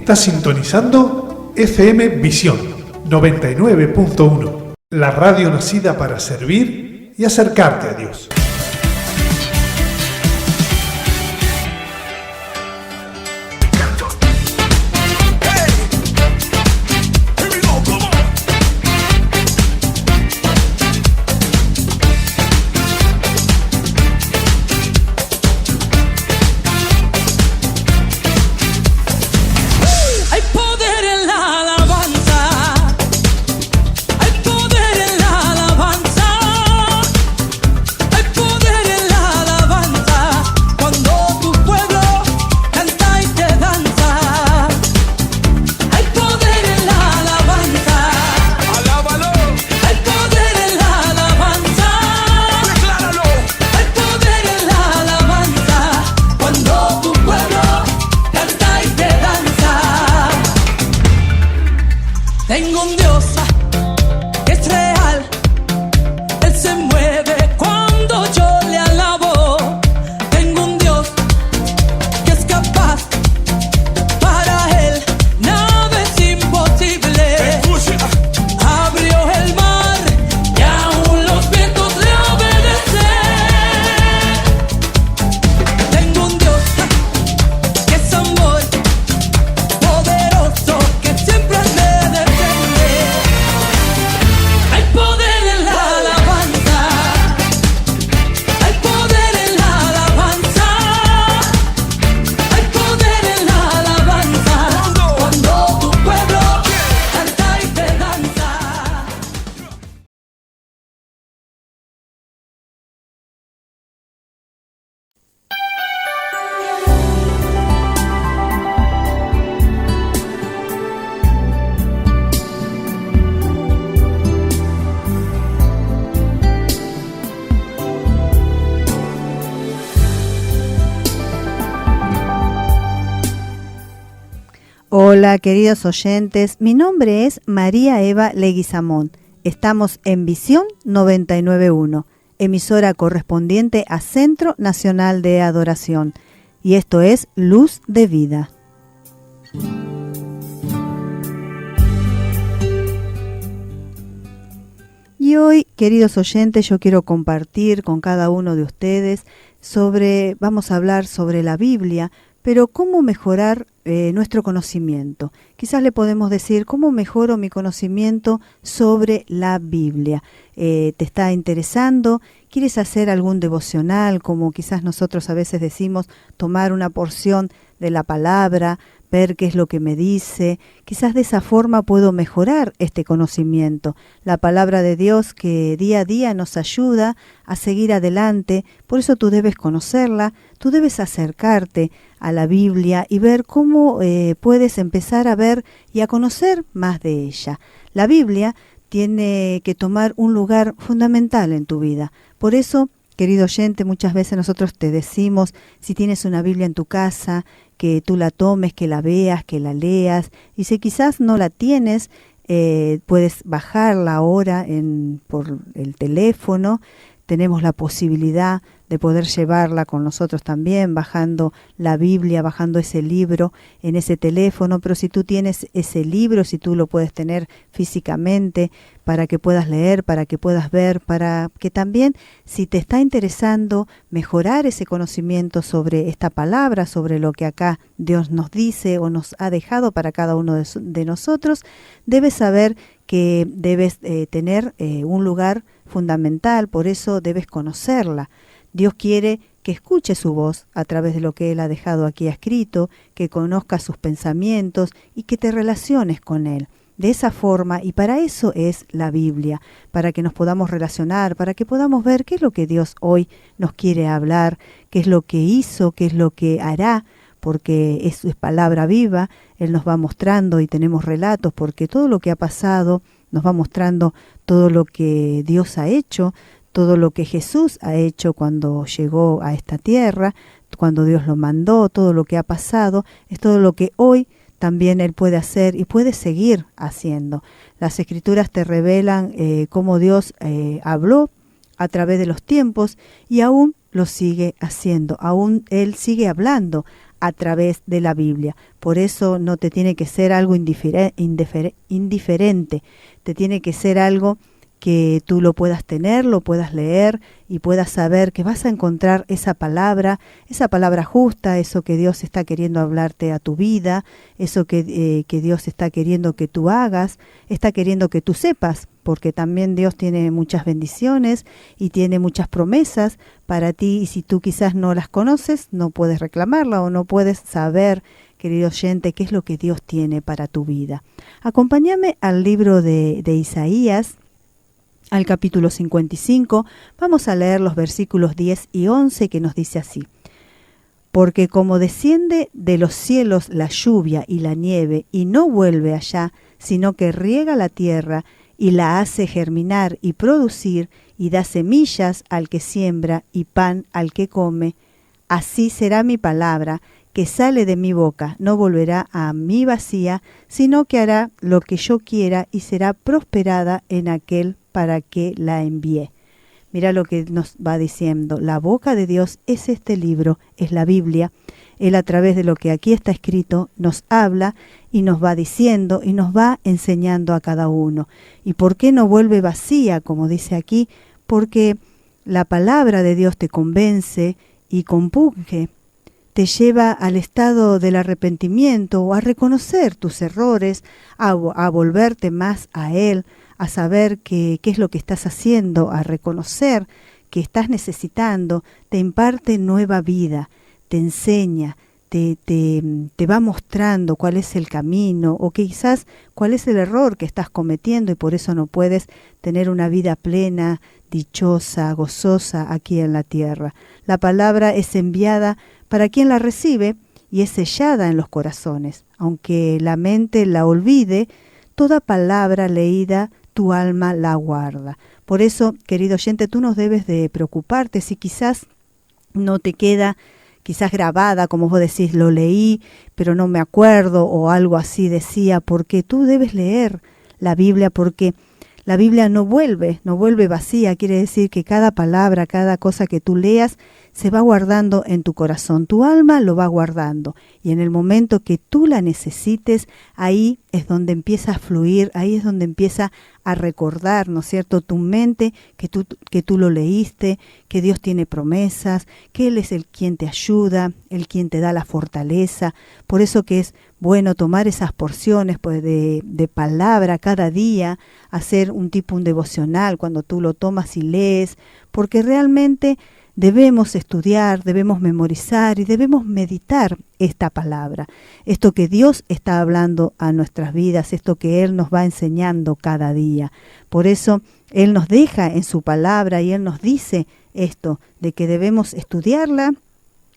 Está sintonizando FM Visión 99.1, la radio nacida para servir y acercarte a Dios. Hola queridos oyentes, mi nombre es María Eva Leguizamón. Estamos en Visión 99.1, emisora correspondiente a Centro Nacional de Adoración. Y esto es Luz de Vida. Y hoy, queridos oyentes, yo quiero compartir con cada uno de ustedes vamos a hablar sobre la Biblia, pero cómo mejorar nuestro conocimiento. Quizás le podemos decir, ¿cómo mejoro mi conocimiento sobre la Biblia? ¿Te está interesando? ¿Quieres hacer algún devocional? Como quizás nosotros a veces decimos, tomar una porción de la palabra, ver qué es lo que me dice. Quizás de esa forma puedo mejorar este conocimiento. La palabra de Dios que día a día nos ayuda a seguir adelante. Por eso tú debes conocerla, tú debes acercarte a la Biblia y ver cómo puedes empezar a ver y a conocer más de ella. La Biblia tiene que tomar un lugar fundamental en tu vida. Por eso, querido oyente, muchas veces nosotros te decimos, si tienes una Biblia en tu casa, que tú la tomes, que la veas, que la leas. Y si quizás no la tienes, puedes bajarla ahora por el teléfono. Tenemos la posibilidad de poder llevarla con nosotros también, bajando la Biblia, bajando ese libro en ese teléfono. Pero si tú tienes ese libro, si tú lo puedes tener físicamente, para que puedas leer, para que puedas ver, para que también, si te está interesando mejorar ese conocimiento sobre esta palabra, sobre lo que acá Dios nos dice o nos ha dejado para cada uno de nosotros, debes saber que debes tener un lugar fundamental, por eso debes conocerla. Dios quiere que escuche su voz a través de lo que Él ha dejado aquí escrito, que conozcas sus pensamientos y que te relaciones con Él. De esa forma, y para eso es la Biblia, para que nos podamos relacionar, para que podamos ver qué es lo que Dios hoy nos quiere hablar, qué es lo que hizo, qué es lo que hará, porque es palabra viva. Él nos va mostrando y tenemos relatos, porque todo lo que ha pasado nos va mostrando todo lo que Dios ha hecho, todo lo que Jesús ha hecho cuando llegó a esta tierra, cuando Dios lo mandó, todo lo que ha pasado, es todo lo que hoy también Él puede hacer y puede seguir haciendo. Las Escrituras te revelan cómo Dios habló a través de los tiempos y aún lo sigue haciendo, aún Él sigue hablando a través de la Biblia. Por eso no te tiene que ser algo indiferente, te tiene que ser algo que tú lo puedas tener, lo puedas leer y puedas saber que vas a encontrar esa palabra justa, eso que Dios está queriendo hablarte a tu vida, eso que Dios está queriendo que tú hagas, está queriendo que tú sepas, porque también Dios tiene muchas bendiciones y tiene muchas promesas para ti, y si tú quizás no las conoces, no puedes reclamarla o no puedes saber, querido oyente, qué es lo que Dios tiene para tu vida. Acompáñame al libro de Isaías, al capítulo 55, vamos a leer los versículos 10 y 11 que nos dice así: Porque como desciende de los cielos la lluvia y la nieve y no vuelve allá, sino que riega la tierra y la hace germinar y producir y da semillas al que siembra y pan al que come, así será mi palabra que sale de mi boca, no volverá a mí vacía, sino que hará lo que yo quiera y será prosperada en aquel para que la envíe. Mira lo que nos va diciendo. La boca de Dios es este libro, es la Biblia. Él, a través de lo que aquí está escrito, nos habla y nos va diciendo y nos va enseñando a cada uno. ¿Y por qué no vuelve vacía, como dice aquí? Porque la palabra de Dios te convence y compunge, te lleva al estado del arrepentimiento o a reconocer tus errores, a volverte más a Él, a saber qué es lo que estás haciendo, a reconocer que estás necesitando, te imparte nueva vida, te enseña, te va mostrando cuál es el camino o quizás cuál es el error que estás cometiendo y por eso no puedes tener una vida plena, dichosa, gozosa aquí en la tierra. La palabra es enviada para quien la recibe y es sellada en los corazones. Aunque la mente la olvide, toda palabra leída tu alma la guarda. Por eso, querido oyente, tú no debes de preocuparte si quizás no te queda quizás grabada, como vos decís, lo leí, pero no me acuerdo, o algo así decía, porque tú debes leer la Biblia, porque la Biblia no vuelve vacía, quiere decir que cada palabra, cada cosa que tú leas, se va guardando en tu corazón, tu alma lo va guardando, y en el momento que tú la necesites, ahí es donde empieza a fluir, ahí es donde empieza a recordar, ¿no es cierto?, tu mente, que tú lo leíste, que Dios tiene promesas, que Él es el quien te ayuda, el quien te da la fortaleza. Por eso que es bueno tomar esas porciones pues, de palabra cada día, hacer un devocional cuando tú lo tomas y lees, porque realmente debemos estudiar, debemos memorizar y debemos meditar esta palabra, esto que Dios está hablando a nuestras vidas, esto que Él nos va enseñando cada día. Por eso Él nos deja en su palabra y Él nos dice esto, de que debemos estudiarla,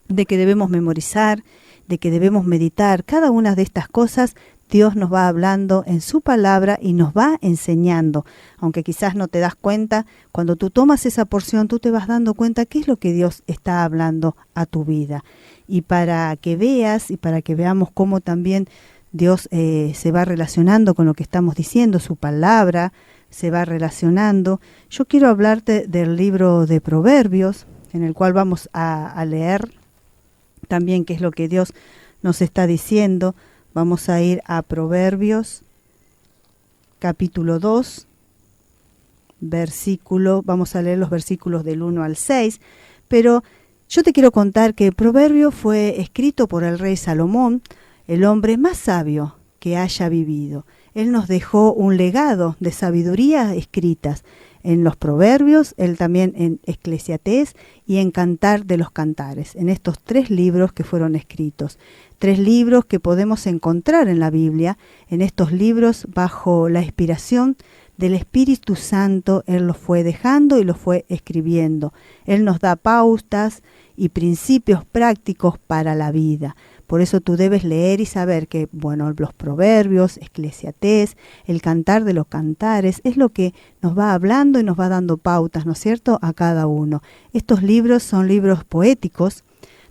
de que debemos memorizar, de que debemos meditar. Cada una de estas cosas Dios nos va hablando en su palabra y nos va enseñando. Aunque quizás no te das cuenta, cuando tú tomas esa porción, tú te vas dando cuenta qué es lo que Dios está hablando a tu vida. Y para que veas y para que veamos cómo también Dios se va relacionando con lo que estamos diciendo, su palabra se va relacionando, yo quiero hablarte del libro de Proverbios, en el cual vamos a leer también qué es lo que Dios nos está diciendo. Vamos a ir a Proverbios, capítulo 2, vamos a leer los versículos del 1 al 6, pero yo te quiero contar que Proverbio fue escrito por el rey Salomón, el hombre más sabio que haya vivido. Él nos dejó un legado de sabiduría escritas en los Proverbios, él también en Eclesiastés y en Cantar de los Cantares, en estos 3 libros que fueron escritos. 3 libros que podemos encontrar en la Biblia. En estos libros, bajo la inspiración del Espíritu Santo, Él los fue dejando y los fue escribiendo. Él nos da pautas y principios prácticos para la vida. Por eso tú debes leer y saber que, bueno, los Proverbios, Eclesiastés, el Cantar de los Cantares, es lo que nos va hablando y nos va dando pautas, ¿no es cierto?, a cada uno. Estos libros son libros poéticos,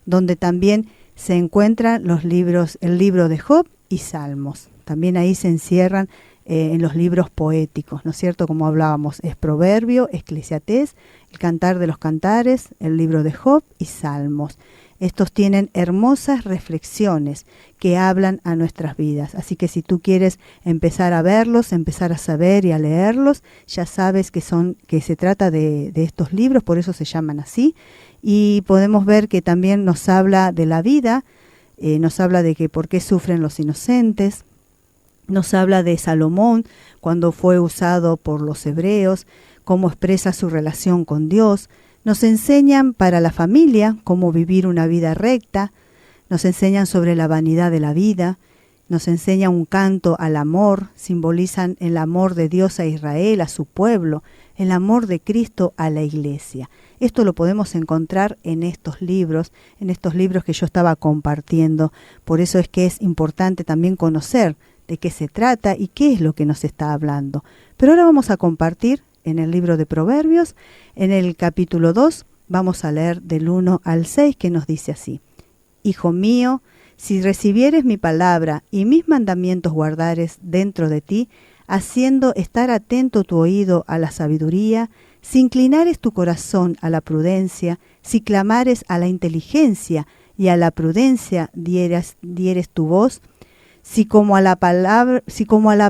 donde también se encuentran el libro de Job y Salmos. También ahí se encierran en los libros poéticos, ¿no es cierto?, como hablábamos, es Proverbio, Eclesiastés, el Cantar de los Cantares, el libro de Job y Salmos. Estos tienen hermosas reflexiones que hablan a nuestras vidas. Así que si tú quieres empezar a verlos, empezar a saber y a leerlos, ya sabes que se trata de estos libros, por eso se llaman así. Y podemos ver que también nos habla de la vida, nos habla de que por qué sufren los inocentes, nos habla de Salomón cuando fue usado por los hebreos, cómo expresa su relación con Dios. Nos enseñan para la familia cómo vivir una vida recta, nos enseñan sobre la vanidad de la vida, nos enseñan un canto al amor, simbolizan el amor de Dios a Israel, a su pueblo, el amor de Cristo a la iglesia. Esto lo podemos encontrar en estos libros que yo estaba compartiendo. Por eso es que es importante también conocer de qué se trata y qué es lo que nos está hablando. Pero ahora vamos a compartir en el libro de Proverbios, en el capítulo 2, vamos a leer del 1 al 6, que nos dice así: Hijo mío, si recibieres mi palabra y mis mandamientos guardares dentro de ti, haciendo estar atento tu oído a la sabiduría, si inclinares tu corazón a la prudencia, si clamares a la inteligencia y a la prudencia dieres tu voz, si como a la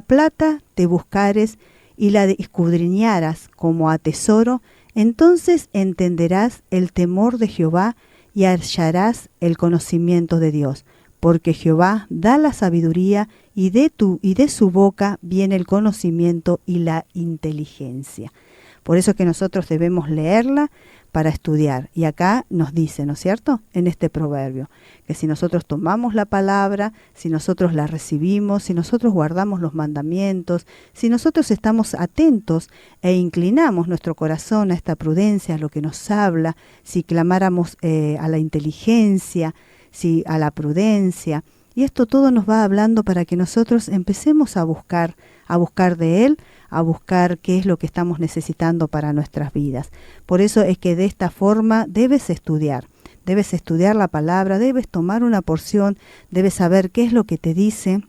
plata te buscares y la escudriñaras como a tesoro, entonces entenderás el temor de Jehová y hallarás el conocimiento de Dios, porque Jehová da la sabiduría y de su boca viene el conocimiento y la inteligencia. Por eso es que nosotros debemos leerla para estudiar. Y acá nos dice, ¿no es cierto?, en este proverbio, que si nosotros tomamos la palabra, si nosotros la recibimos, si nosotros guardamos los mandamientos, si nosotros estamos atentos e inclinamos nuestro corazón a esta prudencia, a lo que nos habla, si clamáramos a la inteligencia, si a la prudencia, y esto todo nos va hablando para que nosotros empecemos a buscar de Él, a buscar qué es lo que estamos necesitando para nuestras vidas. Por eso es que de esta forma debes estudiar la palabra, debes tomar una porción, debes saber qué es lo que te dice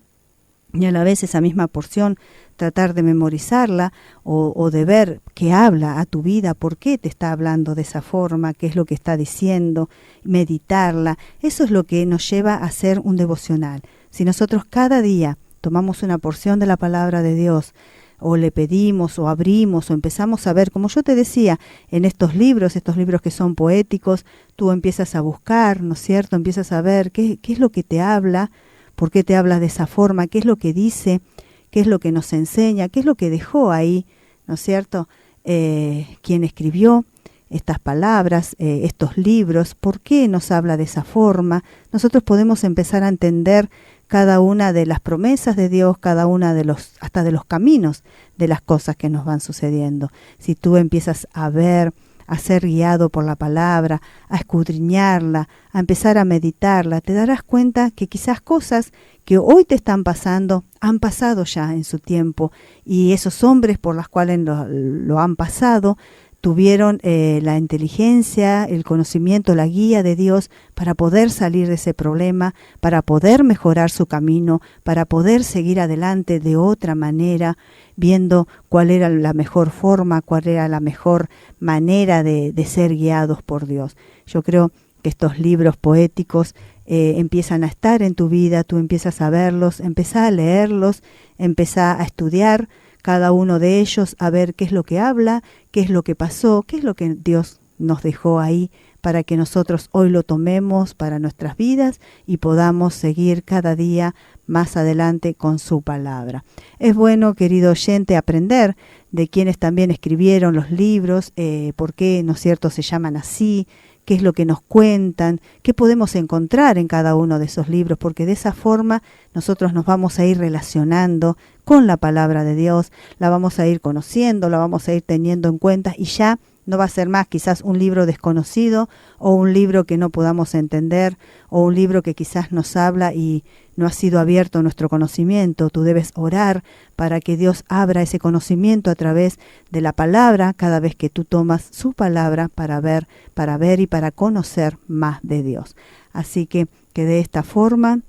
y a la vez esa misma porción tratar de memorizarla o de ver qué habla a tu vida, por qué te está hablando de esa forma, qué es lo que está diciendo, meditarla. Eso es lo que nos lleva a hacer un devocional. Si nosotros cada día tomamos una porción de la palabra de Dios, o le pedimos, o abrimos, o empezamos a ver, como yo te decía, en estos libros que son poéticos, tú empiezas a buscar, ¿no es cierto?, empiezas a ver qué es lo que te habla, por qué te habla de esa forma, qué es lo que dice, qué es lo que nos enseña, qué es lo que dejó ahí, ¿no es cierto?, quién escribió estas palabras, estos libros, por qué nos habla de esa forma. Nosotros podemos empezar a entender cada una de las promesas de Dios, cada una hasta de los caminos de las cosas que nos van sucediendo. Si tú empiezas a ver, a ser guiado por la palabra, a escudriñarla, a empezar a meditarla, te darás cuenta que quizás cosas que hoy te están pasando, han pasado ya en su tiempo, y esos hombres por los cuales lo han pasado, tuvieron la inteligencia, el conocimiento, la guía de Dios para poder salir de ese problema, para poder mejorar su camino, para poder seguir adelante de otra manera, viendo cuál era la mejor forma, cuál era la mejor manera de ser guiados por Dios. Yo creo que estos libros poéticos empiezan a estar en tu vida, tú empiezas a verlos, empieza a leerlos, empieza a estudiar cada uno de ellos, a ver qué es lo que habla, qué es lo que pasó, qué es lo que Dios nos dejó ahí para que nosotros hoy lo tomemos para nuestras vidas y podamos seguir cada día más adelante con su palabra. Es bueno, querido oyente, aprender de quienes también escribieron los libros, por qué, ¿no es cierto?, se llaman así, qué es lo que nos cuentan, qué podemos encontrar en cada uno de esos libros, porque de esa forma nosotros nos vamos a ir relacionando con la palabra de Dios, la vamos a ir conociendo, la vamos a ir teniendo en cuenta y ya no va a ser más quizás un libro desconocido o un libro que no podamos entender o un libro que quizás nos habla y no ha sido abierto nuestro conocimiento. Tú debes orar para que Dios abra ese conocimiento a través de la palabra cada vez que tú tomas su palabra para ver y para conocer más de Dios. Así que de esta forma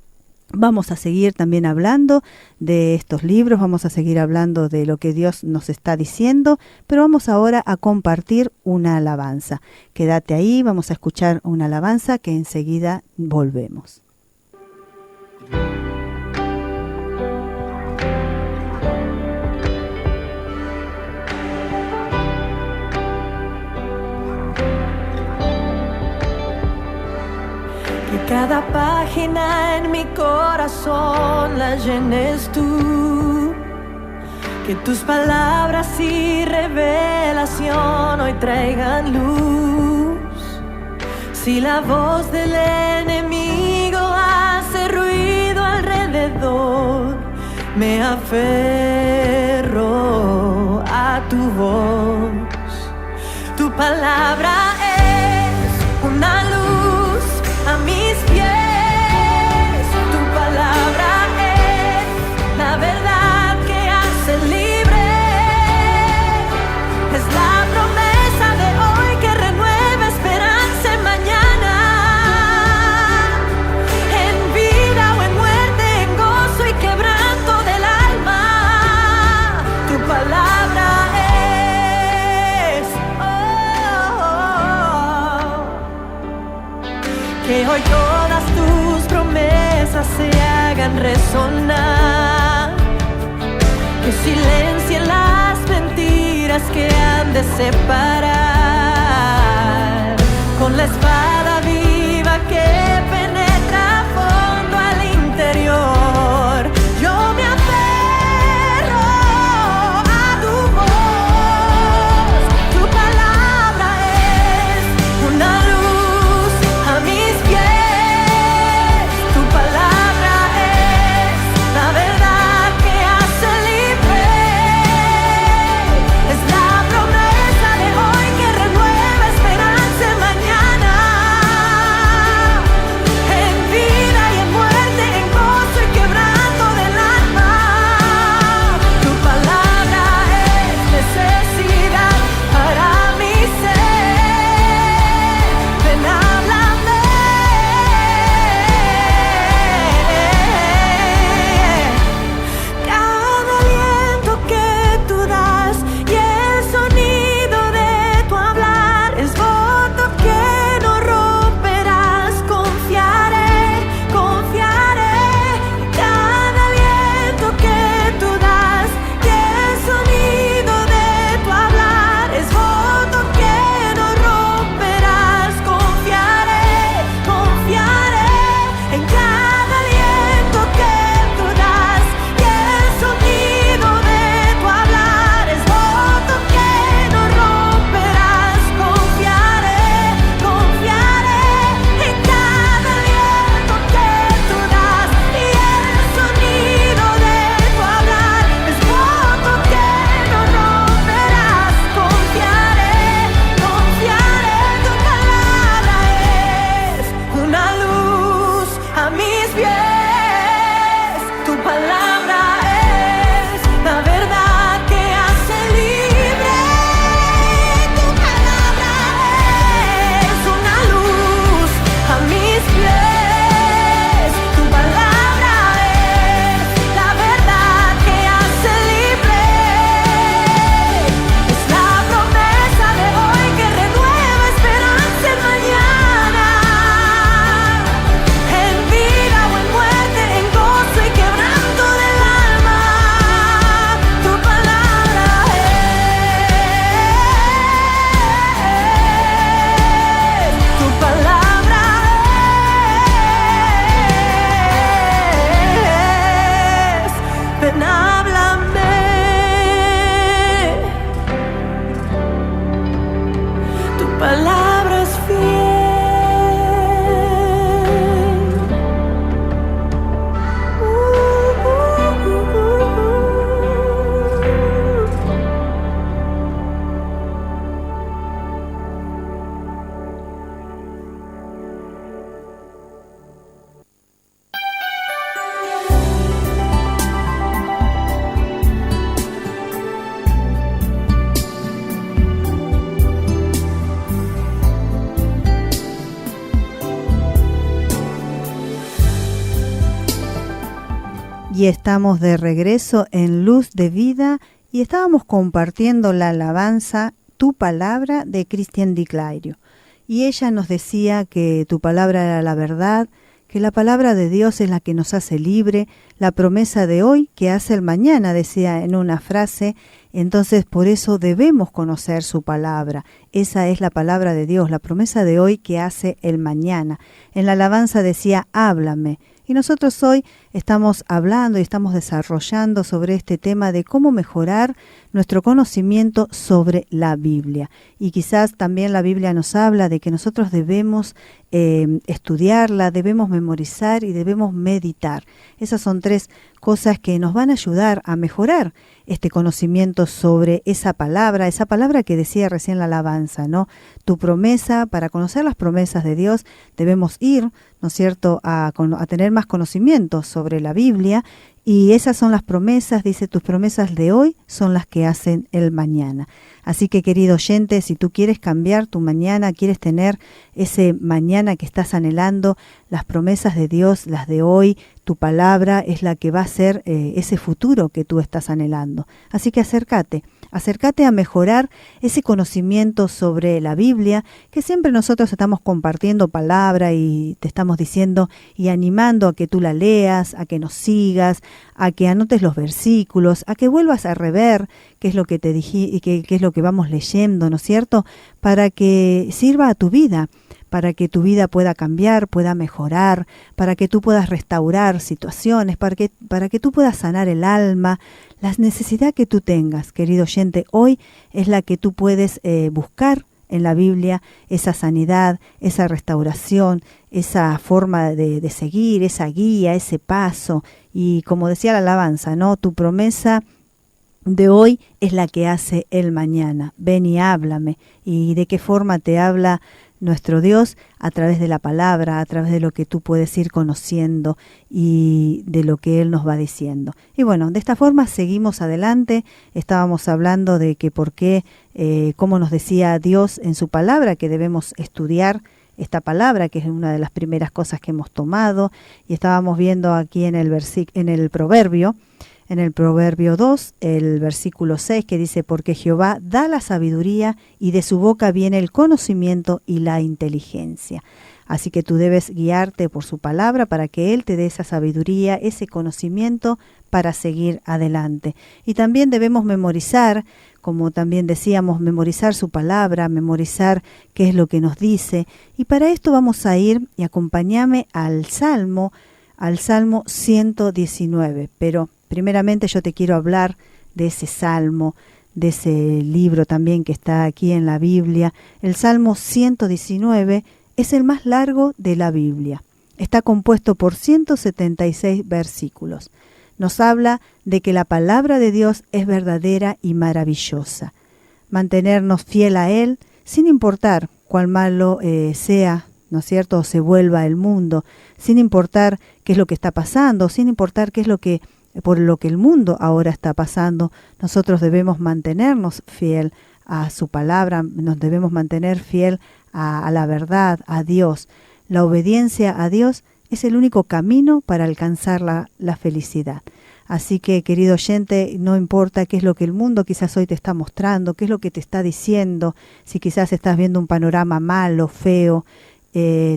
Vamos a seguir también hablando de estos libros, vamos a seguir hablando de lo que Dios nos está diciendo, pero vamos ahora a compartir una alabanza. Quédate ahí, vamos a escuchar una alabanza que enseguida volvemos. Cada página en mi corazón la llenes tú, que tus palabras y revelación hoy traigan luz. Si la voz del enemigo hace ruido alrededor, me aferro a tu voz. Tu palabra es una luz a mis pies, tu palabra es la verdad que hace libre, es la promesa de hoy que renueva esperanza en mañana, en vida o en muerte, en gozo y quebranto del alma. Tu palabra es que hoy todas tus promesas se hagan resonar, que silencien las mentiras que han de separar, con la espada viva que penetra a fondo al interior. Yo me aferro a tu voz, tu palabra es una luz a mis pies, tu palabra es la verdad que hace libre, es la promesa de hoy que Y estamos de regreso en Luz de Vida y estábamos compartiendo la alabanza Tu Palabra de Cristian Di Clario. Y ella nos decía que tu palabra era la verdad, que la palabra de Dios es la que nos hace libre, la promesa de hoy que hace el mañana, decía en una frase. Entonces por eso debemos conocer su palabra. Esa es la palabra de Dios, la promesa de hoy que hace el mañana. En la alabanza decía, háblame. Y nosotros hoy estamos hablando y estamos desarrollando sobre este tema de cómo mejorar nuestro conocimiento sobre la Biblia. Y quizás también la Biblia nos habla de que nosotros debemos estudiarla, debemos memorizar y debemos meditar. Esas son tres cosas que nos van a ayudar a mejorar este conocimiento sobre esa palabra que decía recién la alabanza, ¿no? Tu promesa, para conocer las promesas de Dios, debemos ir, ¿no es cierto?, a tener más conocimiento sobre la Biblia, y esas son las promesas, dice, tus promesas de hoy son las que hacen el mañana. Así que, querido oyente, si tú quieres cambiar tu mañana, quieres tener ese mañana que estás anhelando, las promesas de Dios, las de hoy, tu palabra es la que va a ser ese futuro que tú estás anhelando. Así que acércate a mejorar ese conocimiento sobre la Biblia, que siempre nosotros estamos compartiendo palabra y te estamos diciendo y animando a que tú la leas, a que nos sigas, a que anotes los versículos, a que vuelvas a rever qué es lo que te dije y qué es lo que vamos leyendo, ¿no es cierto?, para que sirva a tu vida, para que tu vida pueda cambiar, pueda mejorar, para que tú puedas restaurar situaciones, para que tú puedas sanar el alma. La necesidad que tú tengas, querido oyente, hoy es la que tú puedes buscar en la Biblia, esa sanidad, esa restauración, esa forma de seguir, esa guía, ese paso. Y como decía la alabanza, ¿no?, tu promesa de hoy es la que hace el mañana. Ven y háblame. ¿Y de qué forma te habla nuestro Dios? A través de la palabra, a través de lo que tú puedes ir conociendo y de lo que Él nos va diciendo. Y bueno, de esta forma seguimos adelante. Estábamos hablando de que por qué, cómo nos decía Dios en su palabra, que debemos estudiar esta palabra, que es una de las primeras cosas que hemos tomado. Y estábamos viendo aquí en el Proverbio 2, el versículo 6, que dice, porque Jehová da la sabiduría y de su boca viene el conocimiento y la inteligencia. Así que tú debes guiarte por su palabra para que Él te dé esa sabiduría, ese conocimiento para seguir adelante. Y también debemos memorizar, como también decíamos, memorizar su palabra, memorizar qué es lo que nos dice. Y para esto vamos a ir, y acompáñame al Salmo 119, pero primeramente yo te quiero hablar de ese salmo, de ese libro también que está aquí en la Biblia. El Salmo 119 es el más largo de la Biblia. Está compuesto por 176 versículos. Nos habla de que la palabra de Dios es verdadera y maravillosa. Mantenernos fiel a Él, sin importar cuán malo sea, ¿no es cierto?, o se vuelva el mundo, sin importar qué es lo que está pasando, sin importar qué es por lo que el mundo ahora está pasando, nosotros debemos mantenernos fiel a su palabra, nos debemos mantener fiel a la verdad, a Dios. La obediencia a Dios es el único camino para alcanzar la felicidad. Así que, querido oyente, no importa qué es lo que el mundo quizás hoy te está mostrando, qué es lo que te está diciendo, si quizás estás viendo un panorama malo, feo,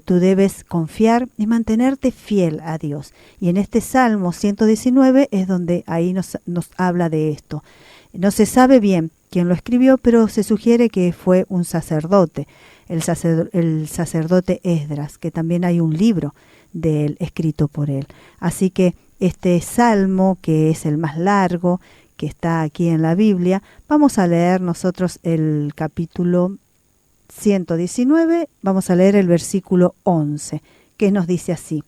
tú debes confiar y mantenerte fiel a Dios. Y en este Salmo 119 es donde ahí nos habla de esto. No se sabe bien quién lo escribió, pero se sugiere que fue un sacerdote, el sacerdote Esdras, que también hay un libro de él escrito por él. Así que este Salmo, que es el más largo, que está aquí en la Biblia, vamos a leer nosotros el capítulo 119, vamos a leer el versículo 11, que nos dice así: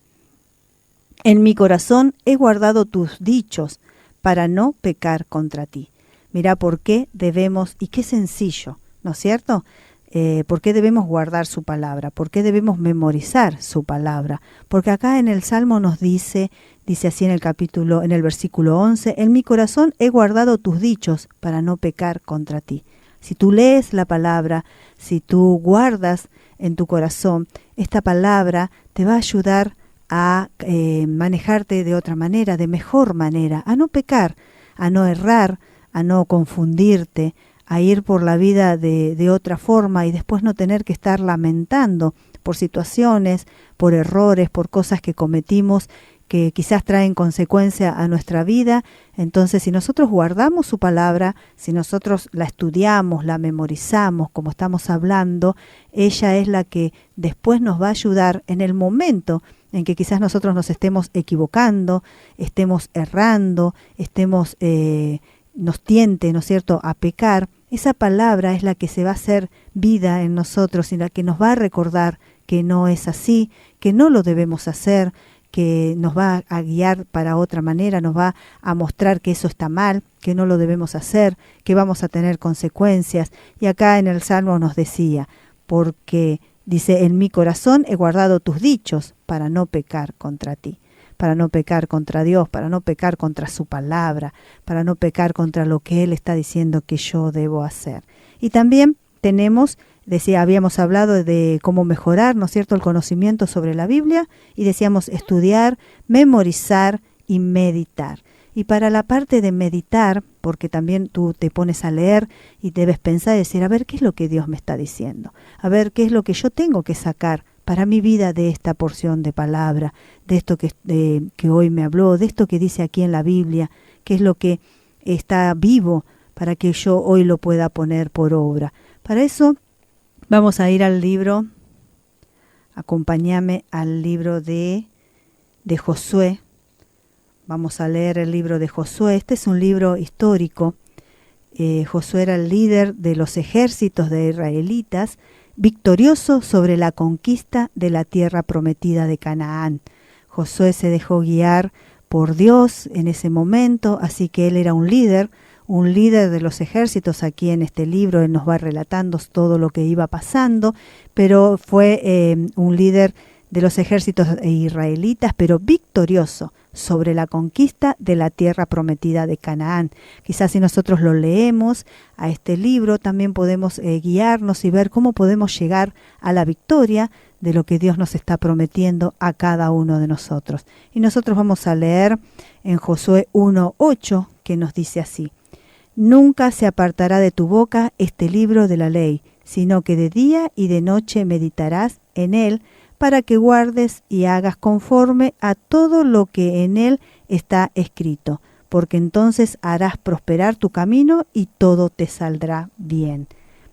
en mi corazón he guardado tus dichos para no pecar contra ti. Mirá por qué debemos, y qué sencillo, ¿no es cierto?, por qué debemos guardar su palabra, por qué debemos memorizar su palabra, porque acá en el Salmo nos dice así en el versículo 11, en mi corazón he guardado tus dichos para no pecar contra ti. Si tú lees la palabra, si tú guardas en tu corazón, esta palabra te va a ayudar a manejarte de otra manera, de mejor manera, a no pecar, a no errar, a no confundirte, a ir por la vida de otra forma y después no tener que estar lamentando por situaciones, por errores, por cosas que cometimos que quizás traen consecuencia a nuestra vida. Entonces, si nosotros guardamos su palabra, si nosotros la estudiamos, la memorizamos, como estamos hablando, ella es la que después nos va a ayudar en el momento en que quizás nosotros nos estemos equivocando, estemos errando, nos tiente, ¿no es cierto?, a pecar. Esa palabra es la que se va a hacer vida en nosotros y la que nos va a recordar que no es así, que no lo debemos hacer, que nos va a guiar para otra manera, nos va a mostrar que eso está mal, que no lo debemos hacer, que vamos a tener consecuencias. Y acá en el Salmo nos decía, porque dice, en mi corazón he guardado tus dichos para no pecar contra ti, para no pecar contra Dios, para no pecar contra su palabra, para no pecar contra lo que Él está diciendo que yo debo hacer. Y también tenemos, habíamos hablado de cómo mejorar, ¿no es cierto?, el conocimiento sobre la Biblia, y decíamos estudiar, memorizar y meditar. Y para la parte de meditar, porque también tú te pones a leer y debes pensar y decir, a ver, ¿qué es lo que Dios me está diciendo? A ver, ¿qué es lo que yo tengo que sacar para mi vida de esta porción de palabra, de esto que hoy me habló, de esto que dice aquí en la Biblia? ¿Qué es lo que está vivo para que yo hoy lo pueda poner por obra? Para eso vamos a ir al libro, acompáñame al libro de Josué. Vamos a leer el libro de Josué. Este es un libro histórico. Josué era el líder de los ejércitos de israelitas, victorioso sobre la conquista de la tierra prometida de Canaán. Josué se dejó guiar por Dios en ese momento, así que él era un líder de los ejércitos. Aquí en este libro él nos va relatando todo lo que iba pasando, pero fue un líder de los ejércitos israelitas, pero victorioso sobre la conquista de la tierra prometida de Canaán. Quizás si nosotros lo leemos a este libro, también podemos guiarnos y ver cómo podemos llegar a la victoria de lo que Dios nos está prometiendo a cada uno de nosotros. Y nosotros vamos a leer en Josué 1:8, que nos dice así: nunca se apartará de tu boca este libro de la ley, sino que de día y de noche meditarás en él, para que guardes y hagas conforme a todo lo que en él está escrito, porque entonces harás prosperar tu camino y todo te saldrá bien.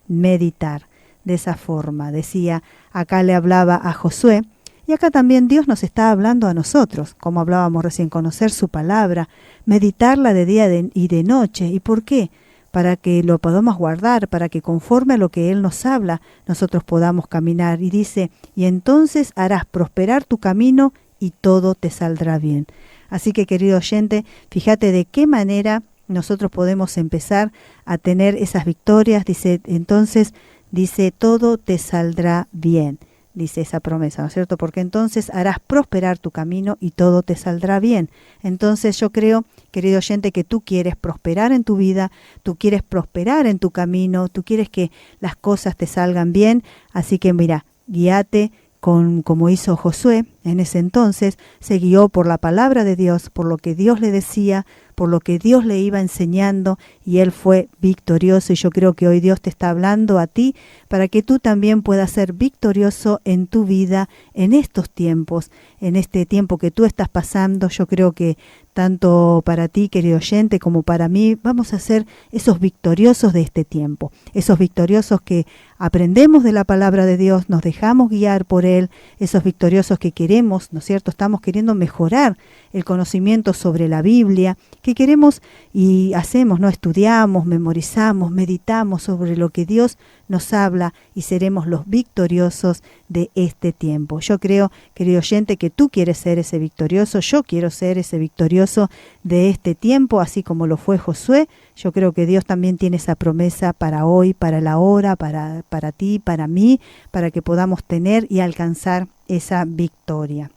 Meditar de esa forma, decía, acá le hablaba a Josué, y acá también Dios nos está hablando a nosotros, como hablábamos recién, conocer su palabra, meditarla de día y de noche. ¿Y por qué? Para que lo podamos guardar, para que conforme a lo que Él nos habla, nosotros podamos caminar. Y dice, y entonces harás prosperar tu camino y todo te saldrá bien. Así que, querido oyente, fíjate de qué manera nosotros podemos empezar a tener esas victorias. Dice, entonces, dice, todo te saldrá bien. Dice esa promesa, ¿no es cierto? Porque entonces harás prosperar tu camino y todo te saldrá bien. Entonces yo creo, querido oyente, que tú quieres prosperar en tu vida, tú quieres prosperar en tu camino, tú quieres que las cosas te salgan bien. Así que mira, guíate como hizo Josué. En ese entonces se guió por la palabra de Dios, por lo que Dios le decía, por lo que Dios le iba enseñando, y él fue victorioso. Y yo creo que hoy Dios te está hablando a ti para que tú también puedas ser victorioso en tu vida en estos tiempos, en este tiempo que tú estás pasando. Yo creo que tanto para ti, querido oyente, como para mí, vamos a ser esos victoriosos de este tiempo, esos victoriosos que aprendemos de la palabra de Dios, nos dejamos guiar por Él, esos victoriosos que queremos, ¿no es cierto? Estamos queriendo mejorar el conocimiento sobre la Biblia, que queremos y hacemos, ¿no? Estudiamos, memorizamos, meditamos sobre lo que Dios nos habla y seremos los victoriosos de este tiempo. Yo creo, querido oyente, que tú quieres ser ese victorioso, yo quiero ser ese victorioso de este tiempo, así como lo fue Josué. Yo creo que Dios también tiene esa promesa para hoy, para la hora, para ti, para mí, para que podamos tener y alcanzar esa victoria.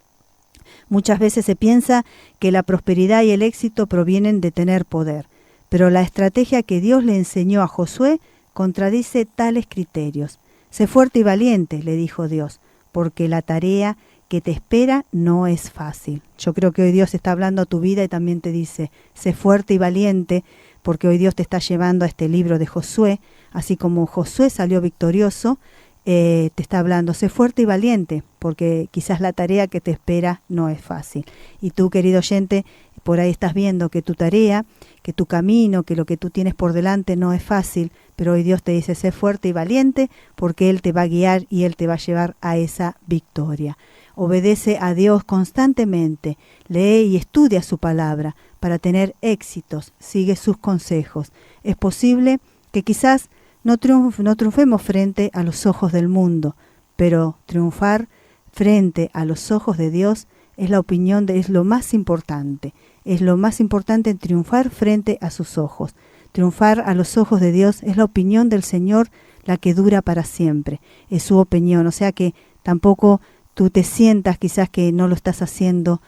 Muchas veces se piensa que la prosperidad y el éxito provienen de tener poder, pero la estrategia que Dios le enseñó a Josué contradice tales criterios. Sé fuerte y valiente, le dijo Dios, porque la tarea que te espera no es fácil. Yo creo que hoy Dios está hablando a tu vida y también te dice, sé fuerte y valiente, porque hoy Dios te está llevando a este libro de Josué, así como Josué salió victorioso, te está hablando, sé fuerte y valiente, porque quizás la tarea que te espera no es fácil. Y tú, querido oyente, por ahí estás viendo que tu tarea, que tu camino, que lo que tú tienes por delante no es fácil, pero hoy Dios te dice, sé fuerte y valiente, porque Él te va a guiar y Él te va a llevar a esa victoria. Obedece a Dios constantemente, lee y estudia su palabra para tener éxitos, sigue sus consejos. Es posible que quizás no triunfemos frente a los ojos del mundo, pero triunfar frente a los ojos de Dios es es lo más importante. Es lo más importante en triunfar frente a sus ojos. Triunfar a los ojos de Dios es la opinión del Señor, la que dura para siempre. Es su opinión, o sea que tampoco tú te sientas quizás que no lo estás haciendo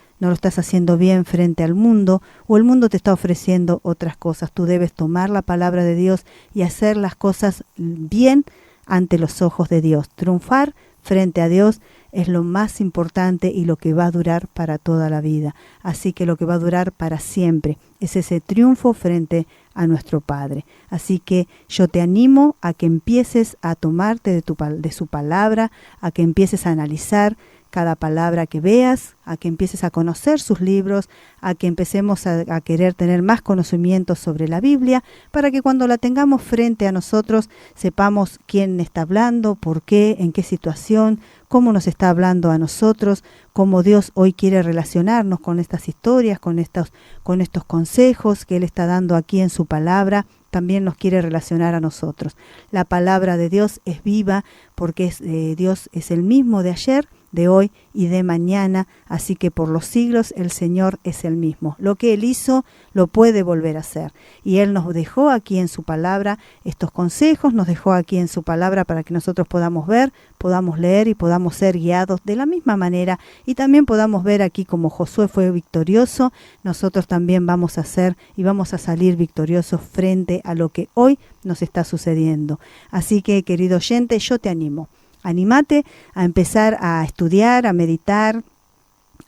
bien frente al mundo, o el mundo te está ofreciendo otras cosas. Tú debes tomar la palabra de Dios y hacer las cosas bien ante los ojos de Dios. Triunfar frente a Dios es lo más importante y lo que va a durar para toda la vida. Así que lo que va a durar para siempre es ese triunfo frente a nuestro Padre. Así que yo te animo a que empieces a tomarte de su palabra, a que empieces a analizar cada palabra que veas, a que empieces a conocer sus libros, a que empecemos a querer tener más conocimiento sobre la Biblia, para que cuando la tengamos frente a nosotros sepamos quién está hablando, por qué, en qué situación, cómo nos está hablando a nosotros, cómo Dios hoy quiere relacionarnos con estas historias, con estos consejos que Él está dando aquí en su palabra. También nos quiere relacionar a nosotros. La palabra de Dios es viva porque Dios es el mismo de ayer, de hoy y de mañana, así que por los siglos el Señor es el mismo. Lo que Él hizo lo puede volver a hacer. Y Él nos dejó aquí en su palabra estos consejos, nos dejó aquí en su palabra para que nosotros podamos ver, podamos leer y podamos ser guiados de la misma manera, y también podamos ver aquí como Josué fue victorioso, nosotros también vamos a ser y vamos a salir victoriosos frente a lo que hoy nos está sucediendo. Así que, querido oyente, yo te animo. Anímate a empezar a estudiar, a meditar,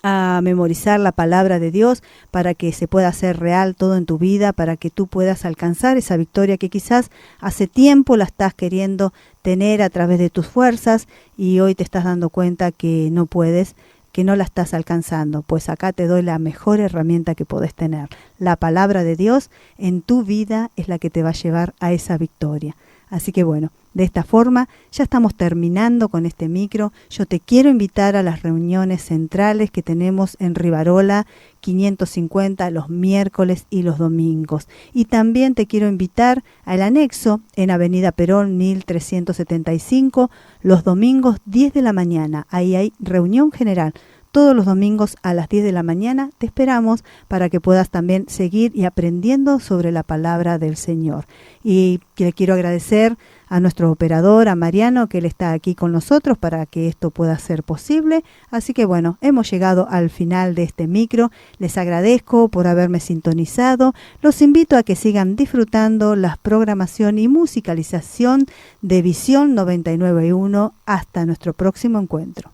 a memorizar la palabra de Dios para que se pueda hacer real todo en tu vida, para que tú puedas alcanzar esa victoria que quizás hace tiempo la estás queriendo tener a través de tus fuerzas y hoy te estás dando cuenta que no puedes, que no la estás alcanzando. Pues acá te doy la mejor herramienta que podés tener. La palabra de Dios en tu vida es la que te va a llevar a esa victoria. Así que bueno, de esta forma ya estamos terminando con este micro. Yo te quiero invitar a las reuniones centrales que tenemos en Rivarola 550 los miércoles y los domingos. Y también te quiero invitar al anexo en Avenida Perón 1375 los domingos 10 de la mañana. Ahí hay reunión general. Todos los domingos a las 10 de la mañana te esperamos para que puedas también seguir y aprendiendo sobre la palabra del Señor. Y le quiero agradecer a nuestro operador, a Mariano, que él está aquí con nosotros para que esto pueda ser posible. Así que bueno, hemos llegado al final de este micro. Les agradezco por haberme sintonizado. Los invito a que sigan disfrutando la programación y musicalización de Visión 99.1. Hasta nuestro próximo encuentro.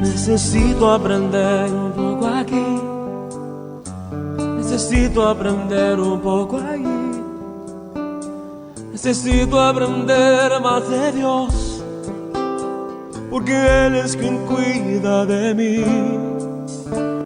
Necesito aprender un poco aquí, necesito aprender un poco allí, necesito aprender más de Dios, porque Él es quien cuida de mí.